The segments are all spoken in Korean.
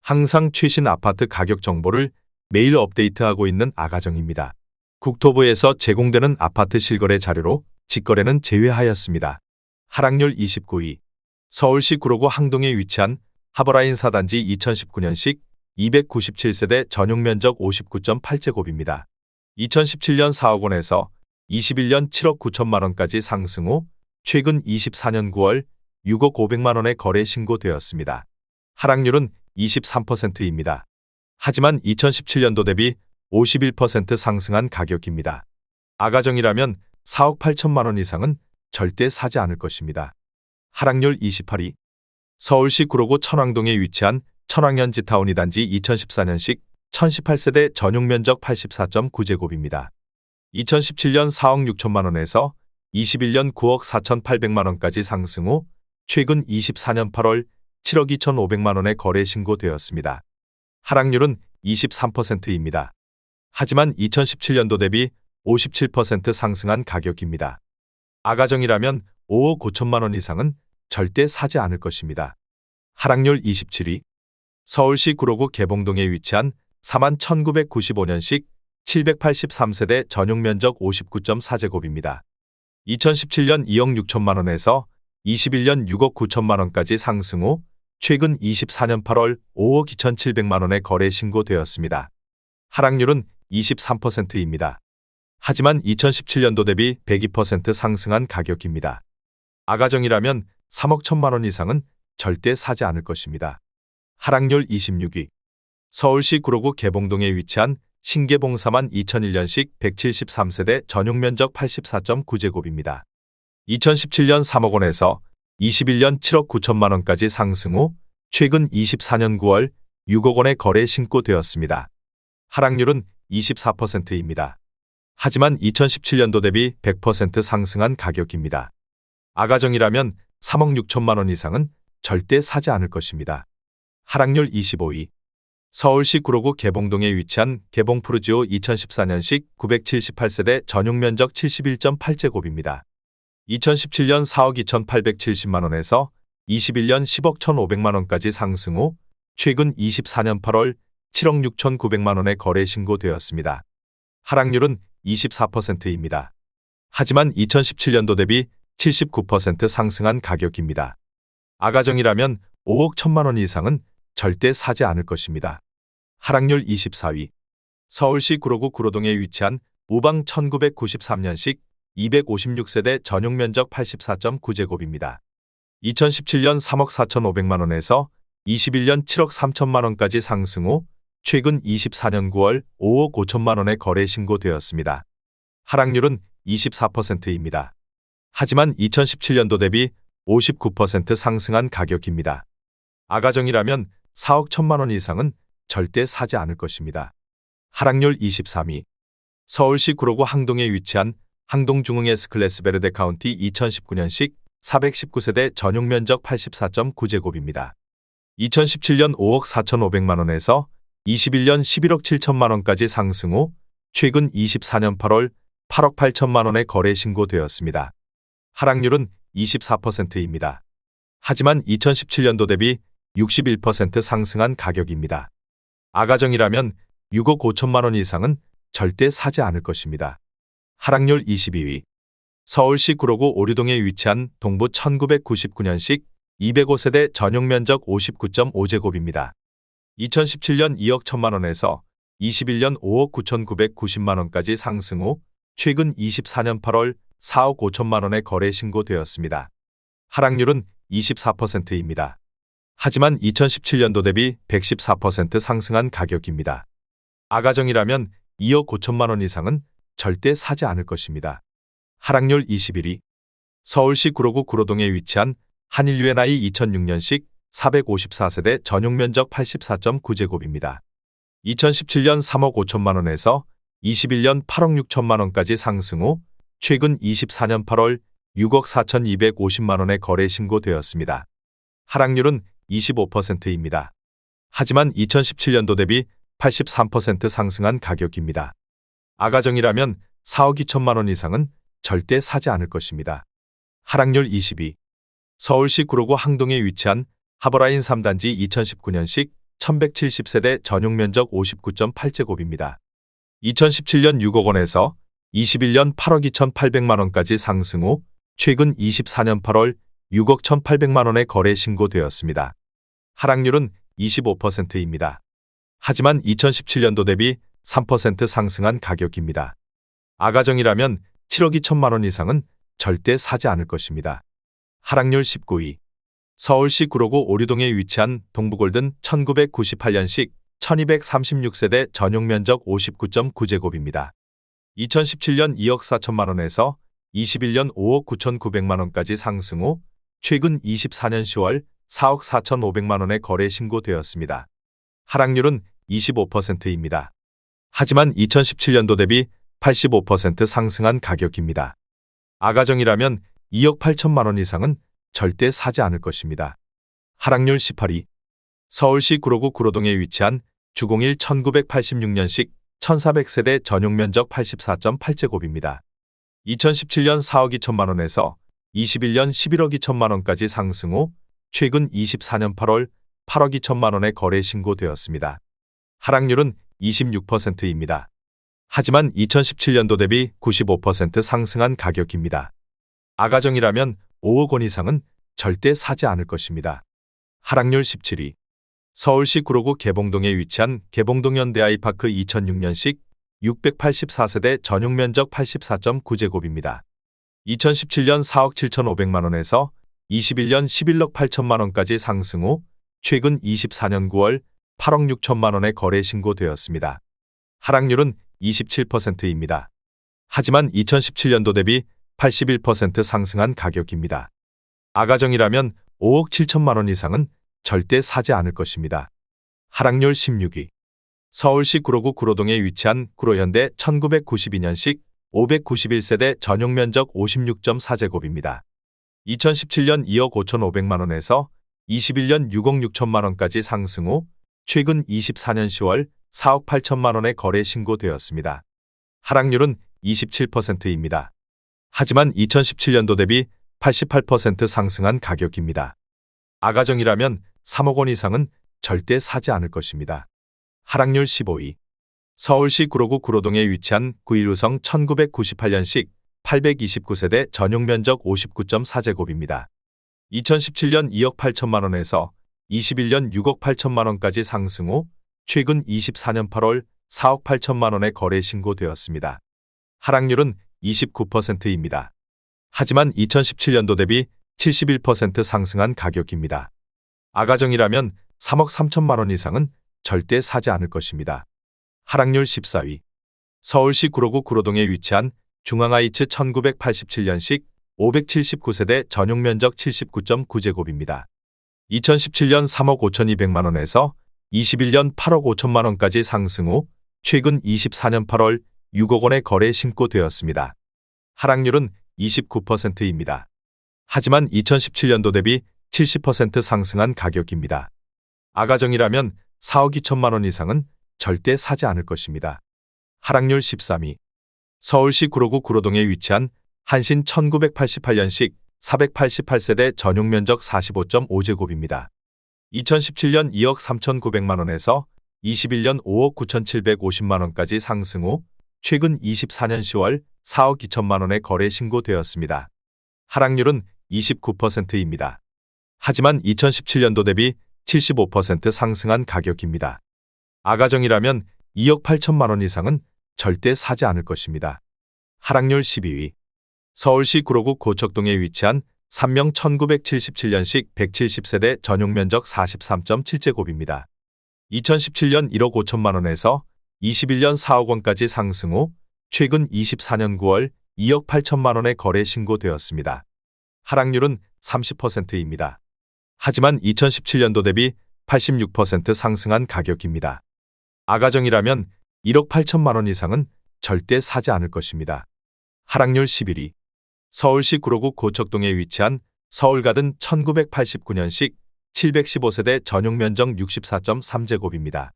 항상 최신 아파트 가격 정보를 매일 업데이트하고 있는 아가정입니다. 국토부에서 제공되는 아파트 실거래 자료로 직거래는 제외하였습니다. 하락률 29위. 서울시 구로구 항동에 위치한 하버라인 4단지 2019년식 297세대 전용 면적 59.8제곱입니다. 2017년 4억 원에서 21년 7억 9천만 원까지 상승 후 최근 24년 9월 6억 500만 원에 거래 신고되었습니다. 하락률은 23%입니다. 하지만 2017년도 대비 51% 상승한 가격입니다. 아가정이라면 4억 8천만 원 이상은 절대 사지 않을 것입니다. 하락률 28위. 서울시 구로구 천왕동에 위치한 천왕현지타운 2단지 2014년식 1018세대 전용 면적 84.9제곱입니다. 2017년 4억 6천만 원에서 21년 9억 4,800만 원까지 상승 후 최근 24년 8월 7억 2,500만 원에 거래 신고되었습니다. 하락률은 23%입니다. 하지만 2017년도 대비 57% 상승한 가격입니다. 아가정이라면 5억 5천만 원 이상은 절대 사지 않을 것입니다. 하락률 27위. 서울시 구로구 개봉동에 위치한 41,995년식 783세대 전용 면적 59.4제곱입니다. 2017년 2억 6천만 원에서 21년 6억 9천만 원까지 상승 후 최근 24년 8월 5억 2,700만 원에 거래 신고되었습니다. 하락률은 23%입니다. 하지만 2017년도 대비 102% 상승한 가격입니다. 아가정이라면 3억 1천만 원 이상은 절대 사지 않을 것입니다. 하락률 26위. 서울시 구로구 개봉동에 위치한 신개봉 3만 2001년식 173세대 전용 면적 84.9제곱입니다. 2017년 3억 원에서 21년 7억 9천만 원까지 상승 후 최근 24년 9월 6억 원에 거래 신고되었습니다. 하락률은 24%입니다. 하지만 2017년도 대비 100% 상승한 가격입니다. 아가정이라면 3억 6천만 원 이상은 절대 사지 않을 것입니다. 하락률 25위. 서울시 구로구 개봉동에 위치한 개봉푸르지오 2014년식 978세대 전용 면적 71.8제곱입니다. 2017년 4억 2,870만 원에서 21년 10억 1,500만 원까지 상승 후 최근 24년 8월 7억 6,900만 원에 거래 신고되었습니다. 하락률은 24%입니다. 하지만 2017년도 대비 79% 상승한 가격입니다. 아가정이라면 5억 1천만 원 이상은 절대 사지 않을 것입니다. 하락률 24위. 서울시 구로구 구로동에 위치한 우방 1993년식 256세대 전용 면적 84.9제곱입니다. 2017년 3억 4,500만 원에서 21년 7억 3천만 원까지 상승 후 최근 24년 9월 5억 5천만 원에 거래 신고되었습니다. 하락률은 24%입니다. 하지만 2017년도 대비 59% 상승한 가격입니다. 아가정이라면 4억 1천만 원 이상은 절대 사지 않을 것입니다. 하락률 23위. 서울시 구로구 항동에 위치한 항동중흥 S클래스 베르데 카운티 2019년식 419세대 전용 면적 84.9제곱입니다. 2017년 5억 4,500만 원에서 21년 11억 7천만 원까지 상승 후 최근 24년 8월 8억 8천만 원에 거래 신고되었습니다. 하락률은 24%입니다. 하지만 2017년도 대비 61% 상승한 가격입니다. 아가정이라면 6억 5천만 원 이상은 절대 사지 않을 것입니다. 하락률 22위. 서울시 구로구 오류동에 위치한 동부 1999년식 205세대 전용 면적 59.5제곱입니다. 2017년 2억 1천만 원에서 21년 5억 9,990만 원까지 상승 후 최근 24년 8월 4억 5천만 원에 거래 신고되었습니다. 하락률은 24%입니다. 하지만 2017년도 대비 114% 상승한 가격입니다. 아가정이라면 2억 5천만 원 이상은 절대 사지 않을 것입니다. 하락률 21위. 서울시 구로구 구로동에 위치한 한일 UNI 2006년식 454세대 전용 면적 84.9제곱입니다. 2017년 3억 5천만 원에서 21년 8억 6천만 원까지 상승 후 최근 24년 8월 6억 4,250만 원에 거래 신고되었습니다. 하락률은 25%입니다. 하지만 2017년도 대비 83% 상승한 가격입니다. 아가정이라면 4억 2천만 원 이상은 절대 사지 않을 것입니다. 하락률 22. 서울시 구로구 항동에 위치한 하버라인 3단지 2019년식 1170세대 전용 면적 59.8제곱입니다. 2017년 6억 원에서 21년 8억 2,800만 원까지 상승 후 최근 24년 8월 6억 1,800만 원에 거래 신고되었습니다. 하락률은 25%입니다. 하지만 2017년도 대비 3% 상승한 가격입니다. 아가정이라면 7억 2천만 원 이상은 절대 사지 않을 것입니다. 하락률 19위. 서울시 구로구 오류동에 위치한 동부골든 1998년식 1236세대 전용 면적 59.9제곱입니다. 2017년 2억 4천만 원에서 21년 5억 9,900만 원까지 상승 후 최근 24년 10월 4억 4,500만 원에 거래 신고되었습니다. 하락률은 25%입니다. 하지만 2017년도 대비 85% 상승한 가격입니다. 아가정이라면 2억 8천만 원 이상은 절대 사지 않을 것입니다. 하락률 18위. 서울시 구로구 구로동에 위치한 주공일 1986년식 1400세대 전용 면적 84.8제곱입니다. 2017년 4억 2천만 원에서 21년 11억 2천만 원까지 상승 후 최근 24년 8월 8억 2천만 원에 거래 신고되었습니다. 하락률은 26%입니다. 하지만 2017년도 대비 95% 상승한 가격입니다. 아가정이라면 5억 원 이상은 절대 사지 않을 것입니다. 하락률 17위. 서울시 구로구 개봉동에 위치한 개봉동 현대아이파크 2006년식 684세대 전용 면적 84.9제곱입니다. 2017년 4억 7,500만 원에서 21년 11억 8천만 원까지 상승 후 최근 24년 9월 8억 6천만 원에 거래 신고되었습니다. 하락률은 27%입니다. 하지만 2017년도 대비 81% 상승한 가격입니다. 아가정이라면 5억 7천만 원 이상은 절대 사지 않을 것입니다. 하락률 16위. 서울시 구로구 구로동에 위치한 구로현대 1992년식 591세대 전용 면적 56.4제곱입니다. 2017년 2억 5,500만 원에서 21년 6억 6천만 원까지 상승 후 최근 24년 10월 4억 8천만 원에 거래 신고되었습니다. 하락률은 27%입니다. 하지만 2017년도 대비 88% 상승한 가격입니다. 아가정이라면 3억 원 이상은 절대 사지 않을 것입니다. 하락률 15위. 서울시 구로구 구로동에 위치한 9.15성 1998년식 829세대 전용 면적 59.4제곱입니다. 2017년 2억 8천만 원에서 21년 6억 8천만 원까지 상승 후 최근 24년 8월 4억 8천만 원에 거래 신고되었습니다. 하락률은 29%입니다. 하지만 2017년도 대비 71% 상승한 가격입니다. 아가정이라면 3억 3천만 원 이상은 절대 사지 않을 것입니다. 하락률 14위. 서울시 구로구 구로동에 위치한 중앙아이츠 1987년식 579세대 전용 면적 79.9제곱입니다. 2017년 3억 5,200만 원에서 21년 8억 5천만 원까지 상승 후 최근 24년 8월 6억 원에 거래 신고되었습니다. 하락률은 29%입니다. 하지만 2017년도 대비 70% 상승한 가격입니다. 아가정이라면 4억 2천만 원 이상은 절대 사지 않을 것입니다. 하락률 13위. 서울시 구로구 구로동에 위치한 한신 1988년식 488세대 전용 면적 45.5제곱입니다. 2017년 2억 3,900만 원에서 21년 5억 9,750만 원까지 상승 후 최근 24년 10월 4억 2천만 원에 거래 신고되었습니다. 하락률은 29%입니다. 하지만 2017년도 대비 75% 상승한 가격입니다. 아가정이라면 2억 8천만 원 이상은 절대 사지 않을 것입니다. 하락률 12위. 서울시 구로구 고척동에 위치한 삼명 1977년식 170세대 전용 면적 43.7제곱입니다. 2017년 1억 5천만 원에서 21년 4억 원까지 상승 후 최근 24년 9월 2억 8천만 원에 거래 신고되었습니다. 하락률은 30%입니다. 하지만 2017년도 대비 86% 상승한 가격입니다. 아가정이라면 1억 8천만 원 이상은 절대 사지 않을 것입니다. 하락률 11위. 서울시 구로구 고척동에 위치한 서울가든 1989년식 715세대 전용 면적 64.3제곱입니다.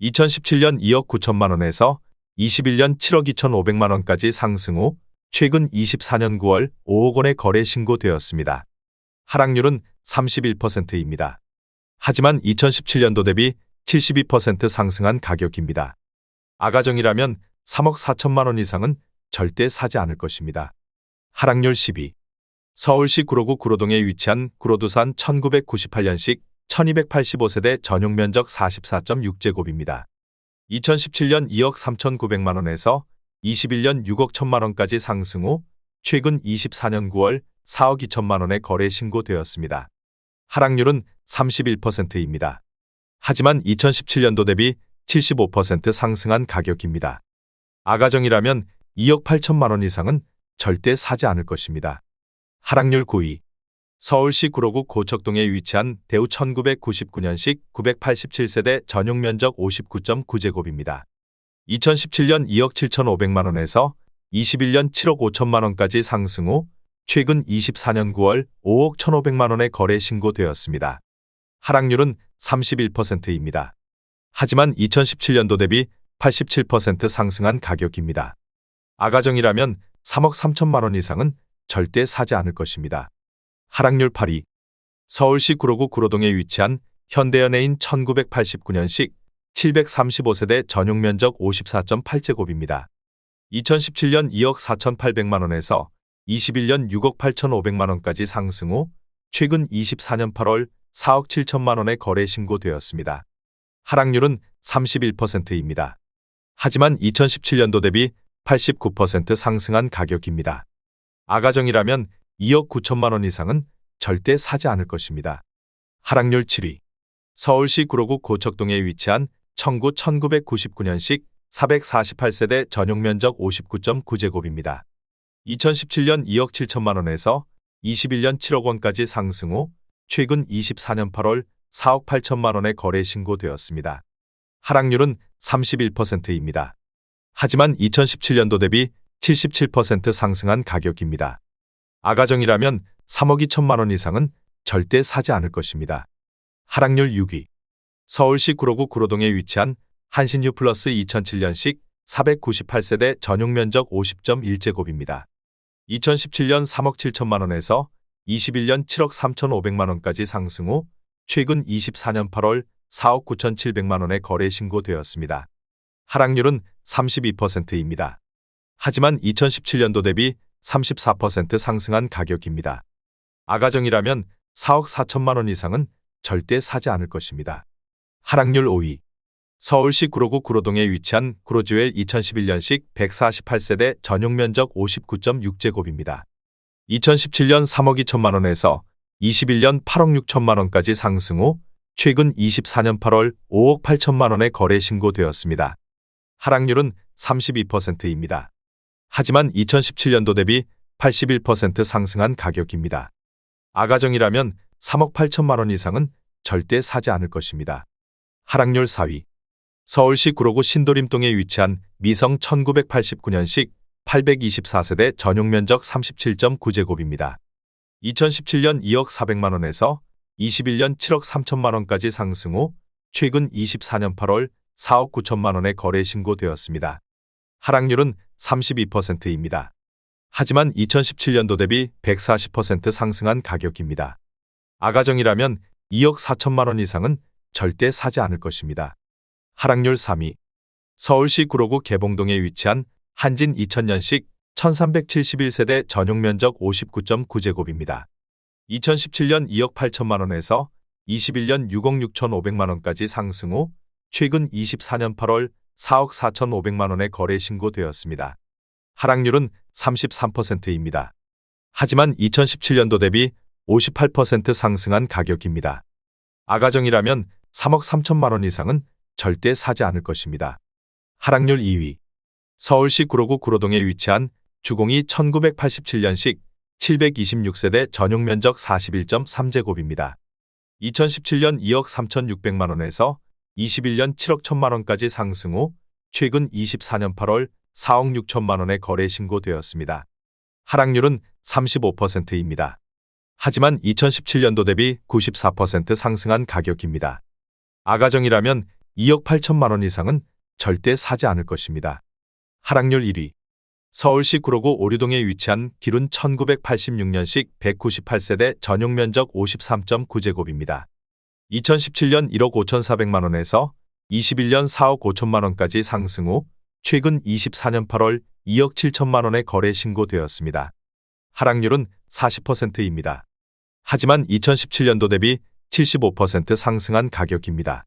2017년 2억 9천만 원에서 21년 7억 2,500만 원까지 상승 후 최근 24년 9월 5억 원에 거래 신고되었습니다. 하락률은 31%입니다. 하지만 2017년도 대비 72% 상승한 가격입니다. 아가정이라면 3억 4천만 원 이상은 절대 사지 않을 것입니다. 하락률 12. 서울시 구로구 구로동에 위치한 구로두산 1998년식 1285세대 전용 면적 44.6제곱입니다. 2017년 2억 3,900만 원에서 21년 6억 1천만 원까지 상승 후 최근 24년 9월 4억 2천만 원에 거래 신고되었습니다. 하락률은 31%입니다. 하지만 2017년도 대비 75% 상승한 가격입니다. 아가정이라면 2억 8천만 원 이상은 절대 사지 않을 것입니다. 하락률 9위. 서울시 구로구 고척동에 위치한 대우 1999년식 987세대 전용 면적 59.9제곱입니다. 2017년 2억 7,500만 원에서 21년 7억 5천만 원까지 상승 후 최근 24년 9월 5억 1,500만 원에 거래 신고되었습니다. 하락률은 31%입니다. 하지만 2017년도 대비 87% 상승한 가격입니다. 아가정이라면 3억 3천만 원 이상은 절대 사지 않을 것입니다. 하락률 8위. 서울시 구로구 구로동에 위치한 현대연예인 1989년식 735세대 전용 면적 54.8제곱입니다. 2017년 2억 4,800만 원에서 21년 6억 8,500만 원까지 상승 후 최근 24년 8월 4억 7천만 원에 거래 신고되었습니다. 하락률은 31%입니다. 하지만 2017년도 대비 89% 상승한 가격입니다. 아가정이라면 2억 9천만 원 이상은 절대 사지 않을 것입니다. 하락률 7위. 서울시 구로구 고척동에 위치한 청구 1999년식 448세대 전용 면적 59.9제곱입니다. 2017년 2억 7천만 원에서 21년 7억 원까지 상승 후 최근 24년 8월 4억 8천만 원에 거래 신고되었습니다. 하락률은 31%입니다. 하지만 2017년도 대비 77% 상승한 가격입니다. 아가정이라면 3억 2천만 원 이상은 절대 사지 않을 것입니다. 하락률 6위. 서울시 구로구 구로동에 위치한 한신유 플러스 2007년식 498세대 전용 면적 50.1제곱입니다. 2017년 3억 7천만 원에서 21년 7억 3,500만 원까지 상승 후 최근 24년 8월 4억 9,700만 원에 거래 신고되었습니다. 하락률은 32%입니다. 하지만 2017년도 대비 34% 상승한 가격입니다. 아가정이라면 4억 4천만 원 이상은 절대 사지 않을 것입니다. 하락률 5위. 서울시 구로구 구로동에 위치한 구로주웰 2011년식 148세대 전용 면적 59.6제곱입니다. 2017년 3억 2천만 원에서 21년 8억 6천만 원까지 상승 후 최근 24년 8월 5억 8천만 원에 거래 신고되었습니다. 하락률은 32%입니다. 하지만 2017년도 대비 81% 상승한 가격입니다. 아가정이라면 3억 8천만 원 이상은 절대 사지 않을 것입니다. 하락률 4위. 서울시 구로구 신도림동에 위치한 미성 1989년식 824세대 전용 면적 37.9제곱입니다. 2017년 2억 400만 원에서 21년 7억 3천만 원까지 상승 후 최근 24년 8월 4억 9천만 원에 거래 신고되었습니다. 하락률은 32%입니다. 하지만 2017년도 대비 140% 상승한 가격입니다. 아가정이라면 2억 4천만 원 이상은 절대 사지 않을 것입니다. 하락률 3위. 서울시 구로구 개봉동에 위치한 한진 2000년식 1371세대 전용 면적 59.9제곱입니다. 2017년 2억 8천만 원에서 21년 6억 6,500만 원까지 상승 후 최근 24년 8월 4억 4,500만 원에 거래 신고되었습니다. 하락률은 33%입니다. 하지만 2017년도 대비 58% 상승한 가격입니다. 아가정이라면 3억 3천만 원 이상은 절대 사지 않을 것입니다. 하락률 2위. 서울시 구로구 구로동에 위치한 주공이 1987년식 726세대 전용 면적 41.3제곱입니다. 2017년 2억 3,600만 원에서 21년 7억 1천만 원까지 상승 후 최근 24년 8월 4억 6천만 원에 거래 신고되었습니다. 하락률은 35%입니다. 하지만 2017년도 대비 94% 상승한 가격입니다. 아가정이라면 2억 8천만 원 이상은 절대 사지 않을 것입니다. 하락률 1위. 서울시 구로구 오류동에 위치한 기룬 1986년식 198세대 전용 면적 53.9제곱입니다. 2017년 1억 5,400만 원에서 21년 4억 5천만 원까지 상승 후 최근 24년 8월 2억 7천만 원의 거래 신고되었습니다. 하락률은 40%입니다. 하지만 2017년도 대비 75% 상승한 가격입니다.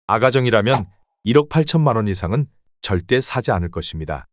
아가정이라면 1억 8천만 원 이상은 절대 사지 않을 것입니다.